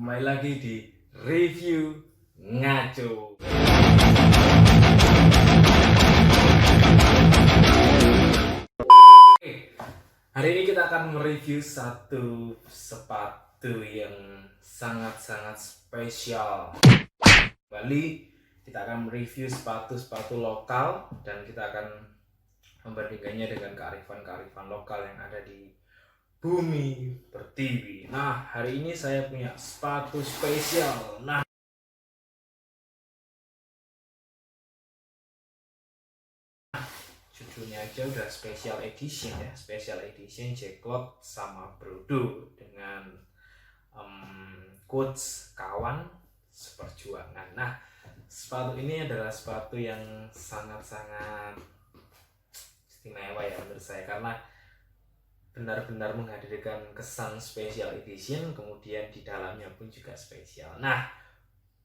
Kembali lagi di review ngaco. Oke, hari ini kita akan mereview satu sepatu yang sangat-sangat spesial. Kembali kita akan mereview sepatu-sepatu lokal dan kita akan membandingkannya dengan kearifan-kearifan lokal yang ada di Bumi Pertiwi. Nah, hari ini saya punya sepatu spesial. Nah, judulnya aja udah special edition ya, special edition Jacklot sama Brodo dengan quotes kawan seperjuangan. Nah, sepatu ini adalah sepatu yang sangat-sangat istimewa ya menurut saya karena benar-benar menghadirkan kesan special edition, kemudian di dalamnya pun juga spesial. Nah,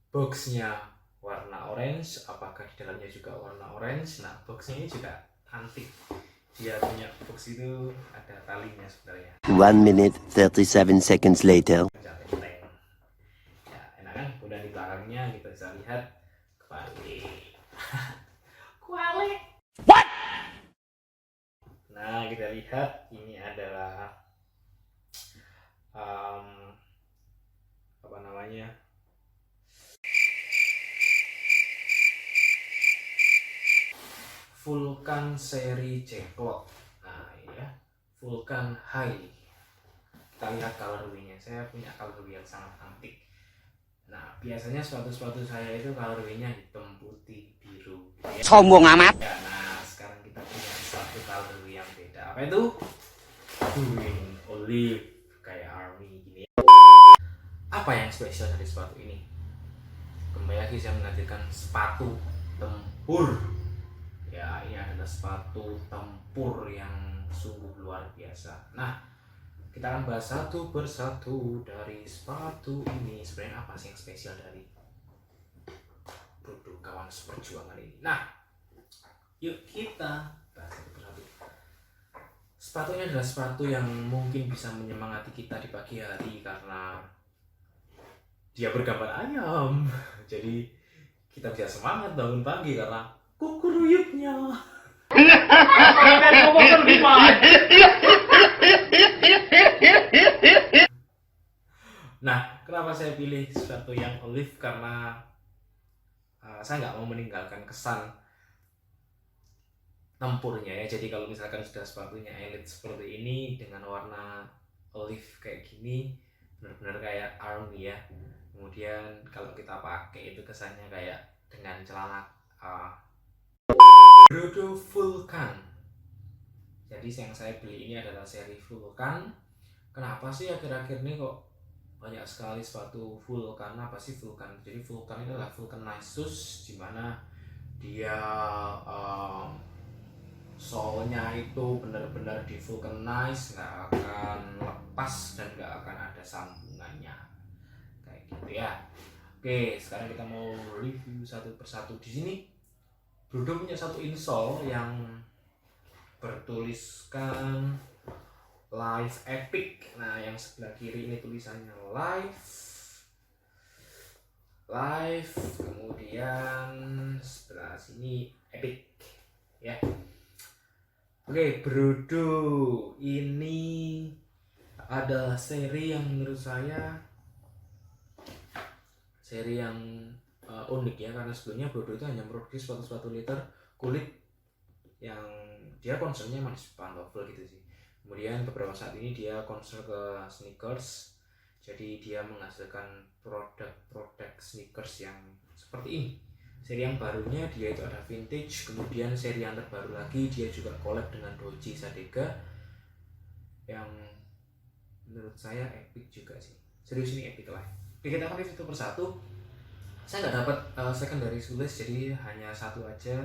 boxnya warna orange, apakah di dalamnya juga warna orange? Nah, boxnya ini juga antik. Dia punya box itu ada talinya sebenarnya. 1 minute 37 seconds later. Ya, enak kan? Udah di belakangnya kita bisa lihat kebalik. Kualik. What? Nah, kita lihat ini adalah apa namanya? Vulcan seri Jacklot. Nah, ini ya, Vulcan High. Kita lihat colorway-nya. Saya punya colorway yang sangat antik. Nah, biasanya sepatu-sepatu saya itu colorway-nya hitam, putih, biru. Ya. Sombong amat. Ya, nah, sekarang kita punya satu colorway yang beda. Apa itu? Green, olive, kayak army gini. Apa yang spesial dari sepatu ini? Kembali lagi saya menghadirkan sepatu tempur. Ya, ini adalah sepatu tempur yang sungguh luar biasa. Nah, kita akan bahas satu persatu dari sepatu ini. Sebenarnya apa sih yang spesial dari Brodo kawan seperjuangan ini? Nah, yuk kita bahas satu persatu. Sepatu ini adalah sepatu yang mungkin bisa menyemangati kita di pagi hari karena dia bergambar ayam. Jadi kita bisa semangat bangun pagi karena kukuruyuknya. Nah, kenapa saya pilih sepatu yang olive? Karena saya nggak mau meninggalkan kesan tempurnya ya. Jadi kalau misalkan sudah sepatunya elite seperti ini dengan warna olive kayak gini, benar-benar kayak army ya. Kemudian kalau kita pakai itu kesannya kayak dengan celana Brodo Vulcan. Jadi yang saya beli ini adalah seri Vulcan. Kenapa sih akhir-akhir ini kok banyak sekali sepatu Vulcan? Apa sih Vulcan? Jadi Vulcan itu adalah vulcanized shoes, dimana dia soalnya itu benar-benar di vulcanize, nggak akan lepas dan nggak akan ada sambungannya kayak gitu ya. Oke, sekarang kita mau review satu persatu. Di sini Brodo punya satu insole yang bertuliskan Live Epic. Nah, yang sebelah kiri ini tulisannya Live, kemudian sebelah sini Epic ya. Oke, Brodo ini adalah seri yang menurut saya seri yang unik ya, karena sebelumnya Brodo itu hanya memproduksi sepatu-sepatu liter kulit yang dia concernnya masih pantofel gitu sih. Kemudian beberapa saat ini dia concern ke sneakers, jadi dia menghasilkan produk sneakers yang seperti ini. Seri yang barunya dia itu ada vintage, kemudian seri yang terbaru lagi dia juga collab dengan Doji Sadega yang menurut saya epic juga sih. Serius ini epic lah. Oke, kita akan review satu persatu. Saya nggak dapat secondary sulis, jadi hanya satu aja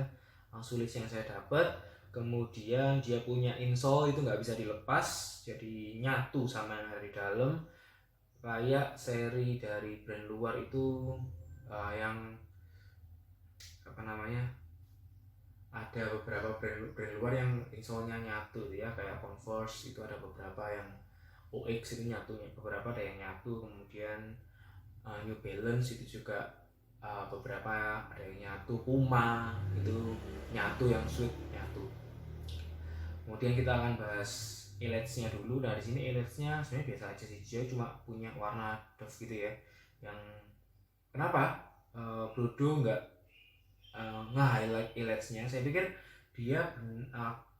sulis yang saya dapat. Kemudian dia punya insole itu nggak bisa dilepas, jadi nyatu sama yang dari dalam. Kayak seri dari brand luar itu yang apa namanya, ada beberapa brand luar yang insole-nya nyatu ya, kayak Converse itu ada beberapa yang OX itu nyatu, beberapa ada yang nyatu. Kemudian New Balance itu juga beberapa ada yang nyatu, Puma itu nyatu, yang sweet nyatu. Kemudian kita akan bahas elites-nya dulu. Dari sini elites-nya sebenarnya biasa aja sih, dia cuma punya warna doff gitu ya. Yang kenapa Brodo nggak nge-highlight elites-nya? Saya pikir dia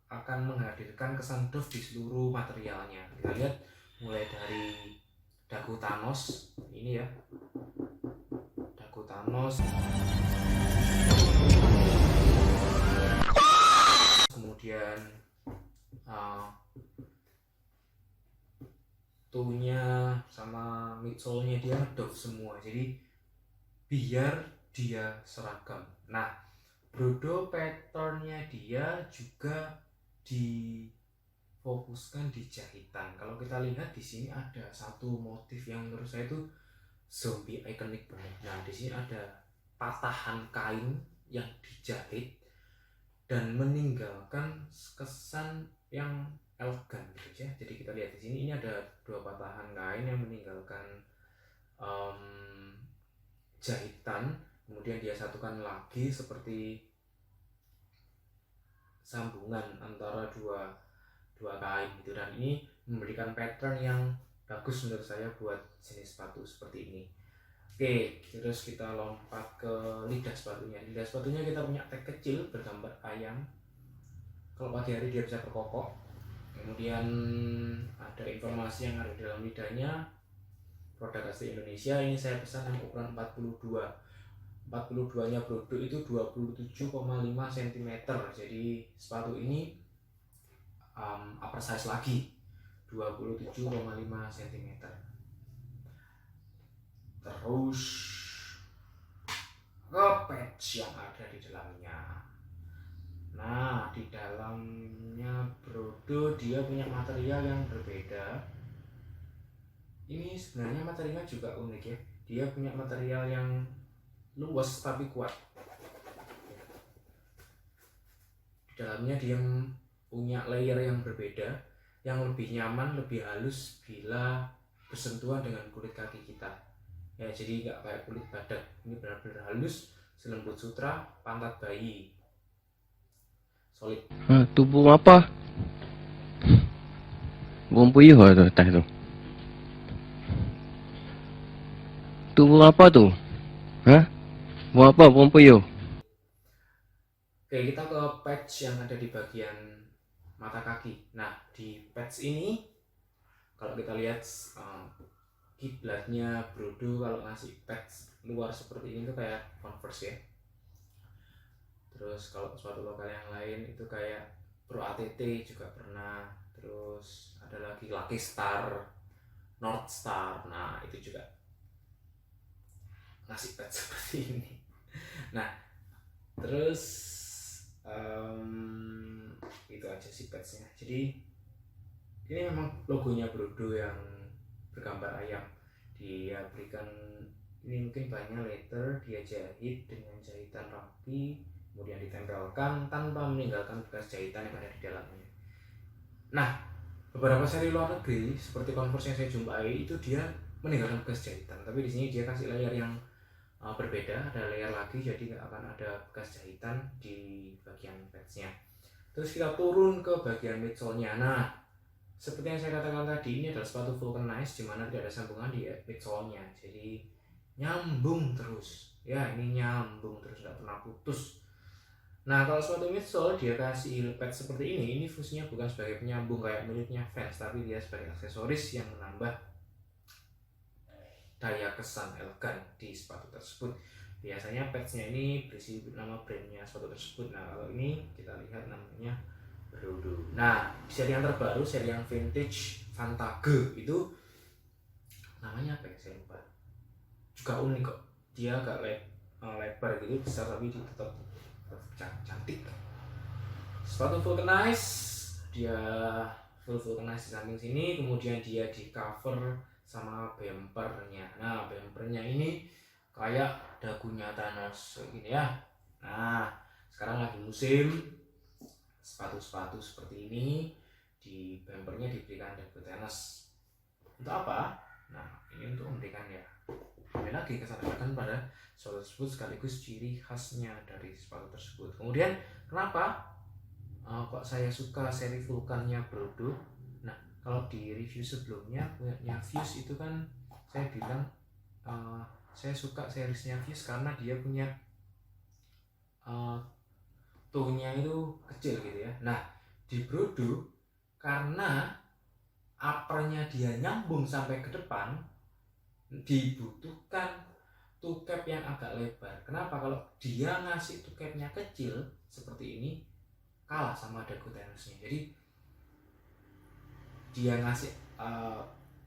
akan menghadirkan kesan doff di seluruh materialnya. Kita lihat mulai dari dagu Thanos ini ya, dagu Thanos, kemudian toe-nya sama midsole-nya dia doff semua, jadi biar dia seragam. Nah, Brodo pattern-nya dia juga difokuskan di jahitan. Kalau kita lihat di sini ada satu motif yang menurut saya itu zombie ikonik banget. Nah, di sini ada patahan kain yang dijahit dan meninggalkan kesan yang elegan gitu ya. Jadi kita lihat di sini ini ada dua patahan kain yang meninggalkan jahitan, kemudian dia satukan lagi seperti sambungan antara dua kain gitu, dan ini memberikan pattern yang bagus menurut saya buat jenis sepatu seperti ini. Oke, terus kita lompat ke lidah sepatunya. Lidah sepatunya kita punya tag kecil bergambar ayam. Kalau pagi hari dia bisa berkokok. Kemudian ada informasi yang ada di dalam lidahnya, produk asli Indonesia. Ini saya pesan yang ukuran 42. 42 nya Brodo itu 27,5 cm. Jadi sepatu ini upper size lagi, 27,5 cm. Terus ke patch yang ada di dalamnya. Nah, di dalamnya Brodo dia punya material yang berbeda. Ini sebenarnya materialnya juga unik ya. Dia punya material yang luas tapi kuat. Di dalamnya dia punya layer yang berbeda, yang lebih nyaman, lebih halus bila bersentuhan dengan kulit kaki kita. Ya, jadi nggak kayak kulit badak. Ini benar-benar halus, selembut sutra, pantat bayi. Solid. Tubuh apa? Burung puyuh lah tu atas tu. Tubuh apa tu? Hah? Burung apa? Burung puyuh? Oke, kita ke patch yang ada di bagian mata kaki. Nah, di patch ini kalau kita lihat kiblatnya Brodo kalau ngasih patch luar seperti ini tuh kayak Converse ya. Terus kalau sepatu lokal yang lain itu kayak Pro ATT juga pernah. Terus ada lagi Lucky Star, North Star. Nah, itu juga ngasih patch seperti ini. Nah, terus itu aja sih patchnya. Jadi ini memang logonya Brodo yang bergambar ayam. Dia berikan ini mungkin banyak letter, dia jahit dengan jahitan rapi, kemudian ditempelkan tanpa meninggalkan bekas jahitan yang ada di dalamnya. Nah, beberapa seri luar negeri seperti Converse yang saya jumpai itu dia meninggalkan bekas jahitan, tapi di sini dia kasih layer yang berbeda, ada layer lagi, jadi nggak akan ada bekas jahitan di bagian patchnya. Terus kita turun ke bagian midsole-nya. Nah, seperti yang saya katakan tadi, ini adalah sepatu vulcanized di mana tidak ada sambungan di midsole-nya, jadi nyambung terus. Ya, ini nyambung terus, nggak pernah putus. Nah, kalau sepatu midsole dia kasih heel pad seperti ini fungsinya bukan sebagai penyambung kayak miliknya Vans, tapi dia sebagai aksesoris yang menambah daya kesan elegan di sepatu tersebut. Biasanya pads-nya ini berisi nama brandnya sepatu tersebut. Nah, kalau ini kita lihat namanya Brodo. Nah, seri yang terbaru, seri yang vintage Vantage itu namanya apa ya, saya lupa. Juga unik kok, dia agak lebar gitu, besar tapi tetap cantik. Sepatu vulcanized, dia full vulcanized di samping sini, kemudian dia di cover sama bumpernya. Nah, bumpernya ini kayak dagunya Thanos gini ya. Nah, sekarang lagi musim sepatu-sepatu seperti ini, di bumpernya diberikan dagu Thanos. Untuk apa? Nah, ini untuk memberikan ya kembali lagi kesadaran pada sepatu tersebut sekaligus ciri khasnya dari sepatu tersebut. Kemudian kenapa kok saya suka seri Vulcannya Brodo? Nah, kalau di review sebelumnya punya Fuse itu kan saya bilang saya suka seriesnya Fuse karena dia punya toe-nya itu kecil gitu ya. Nah, di Brodo karena uppernya dia nyambung sampai ke depan, dibutuhkan toe cap yang agak lebar. Kenapa? Kalau dia ngasih toe capnya kecil seperti ini, kalah sama dagu tenisnya. Jadi dia ngasih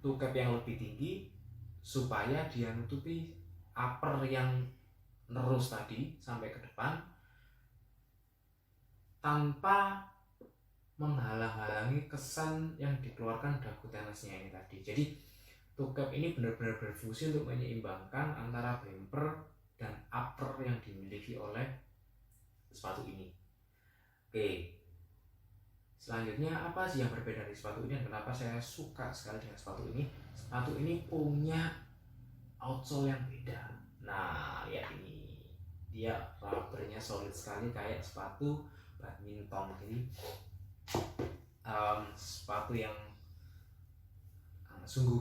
toe cap yang lebih tinggi supaya dia nutupi upper yang nerus tadi sampai ke depan tanpa menghalang-halangi kesan yang dikeluarkan dagu tenisnya ini tadi. Jadi toe cap ini benar-benar berfungsi untuk menyeimbangkan antara bumper dan upper yang dimiliki oleh sepatu ini. Oke, selanjutnya apa sih yang berbeda dari sepatu ini dan kenapa saya suka sekali dengan sepatu ini? Sepatu ini punya outsole yang beda. Nah, lihat ini, dia rubbernya solid sekali kayak sepatu badminton. Jadi sepatu yang sungguh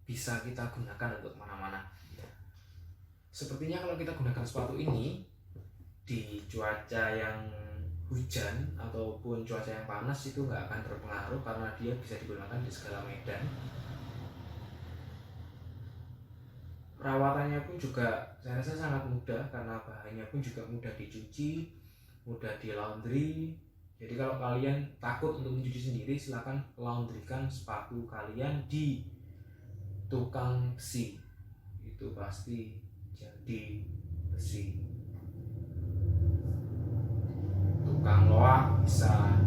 bisa kita gunakan untuk mana-mana. Sepertinya kalau kita gunakan sepatu ini di cuaca yang hujan ataupun cuaca yang panas itu nggak akan terpengaruh karena dia bisa digunakan di segala medan. Perawatannya pun juga saya rasa sangat mudah karena bahannya pun juga mudah dicuci, mudah di laundry. Jadi kalau kalian takut untuk mencuci sendiri, silakan laundrykan sepatu kalian di tukang besi. Itu pasti jadi besi. Tukang loak bisa,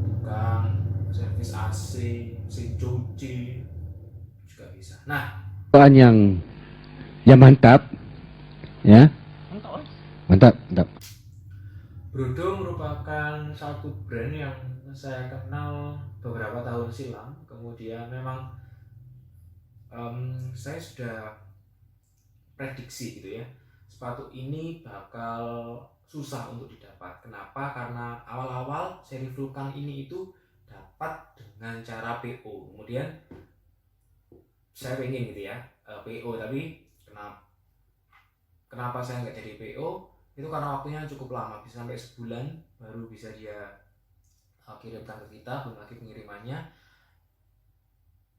tukang servis AC, mesin cuci juga bisa. Nah, yang mantap, ya. Mantap. Brodo merupakan satu brand yang saya kenal beberapa tahun silam. Kemudian memang saya sudah prediksi gitu ya, sepatu ini bakal susah untuk didapat. Kenapa? Karena awal-awal seri Vulcan ini itu dapat dengan cara PO. Kemudian saya pengen gitu ya PO, tapi kenapa saya nggak jadi PO? Itu karena waktunya cukup lama, bisa sampai sebulan baru bisa dia kirimkan ke kita, belum lagi pengirimannya.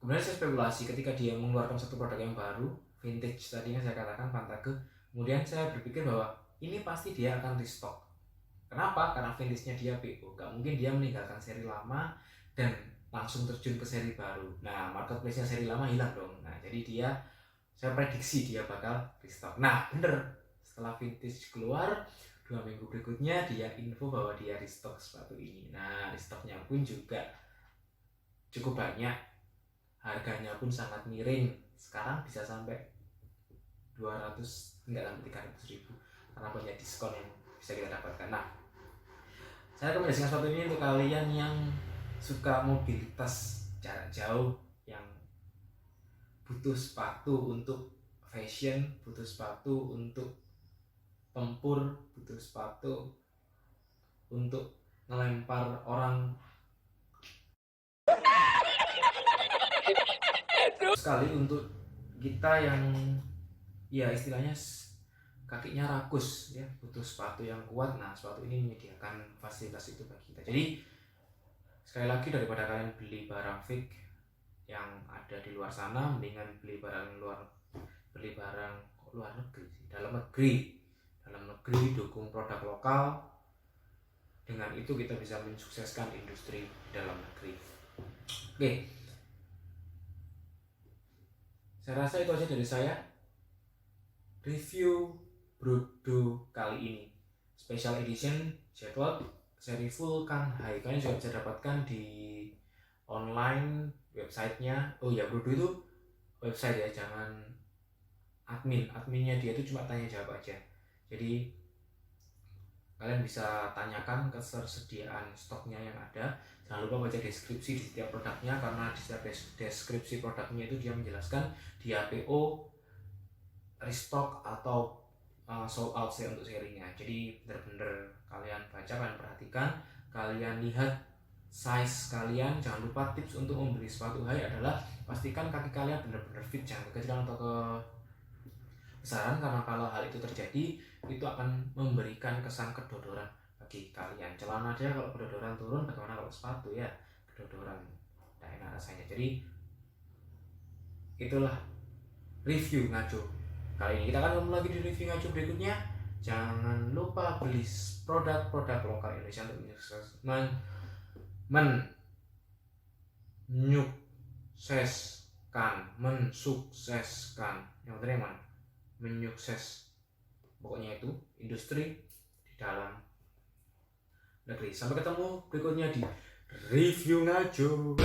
Kemudian saya spekulasi ketika dia mengeluarkan satu produk yang baru, vintage tadinya saya katakan Pantage. Kemudian saya berpikir bahwa ini pasti dia akan restock. Kenapa? Karena vintage-nya dia PO, gak mungkin dia meninggalkan seri lama dan langsung terjun ke seri baru. Nah, marketplace-nya seri lama hilang dong. Nah, jadi saya prediksi dia bakal restock. Nah, bener. Setelah vintage keluar 2 minggu berikutnya dia info bahwa dia restock sepatu ini. Nah, restocknya pun juga cukup banyak, harganya pun sangat miring. Sekarang bisa sampai 200, enggak sampai 300 ribu karena banyak diskon yang bisa kita dapatkan. Nah, saya rekomendasikan sepatu ini untuk kalian yang suka mobilitas jarak jauh, yang butuh sepatu untuk fashion, butuh sepatu untuk tempur, butuh sepatu untuk ngelempar orang. Sekali untuk kita yang ya istilahnya kakinya rakus ya, butuh sepatu yang kuat. Nah, sepatu ini menyediakan fasilitas itu bagi kita. Jadi sekali lagi, daripada kalian beli barang fake yang ada di luar sana, mendingan beli barang luar negeri sih, dalam negeri dukung produk lokal. Dengan itu kita bisa mensukseskan industri dalam negeri. Oke, saya rasa itu aja dari saya review Brodo kali ini, special edition Jetwalk seri Vulcan High. Kalian juga bisa dapatkan di online websitenya. Oh ya, Brodo itu website ya, jangan adminnya dia itu cuma tanya jawab aja. Jadi kalian bisa tanyakan ketersediaan stoknya yang ada. Jangan lupa baca deskripsi di setiap produknya, karena di setiap deskripsi produknya itu dia menjelaskan dia PO, restock atau sold out sih untuk serinya. Jadi bener-bener kalian baca, kalian perhatikan, kalian lihat size kalian. Jangan lupa tips untuk membeli sepatu high adalah pastikan kaki kalian benar-benar fit, jangan kekecilan atau kebesaran, karena kalau hal itu terjadi itu akan memberikan kesan kedodoran bagi kalian. Celana aja kalau kedodoran turun, bagaimana kalau sepatu ya kedodoran, tidak enak rasanya. Jadi itulah review ngaco kali ini. Kita akan ketemu lagi di review ngaco berikutnya. Jangan lupa beli produk-produk lokal Indonesia untuk mensukseskan yang benar yang mana? Menyukses, pokoknya itu industri di dalam negeri. Sampai ketemu berikutnya di review ngaco.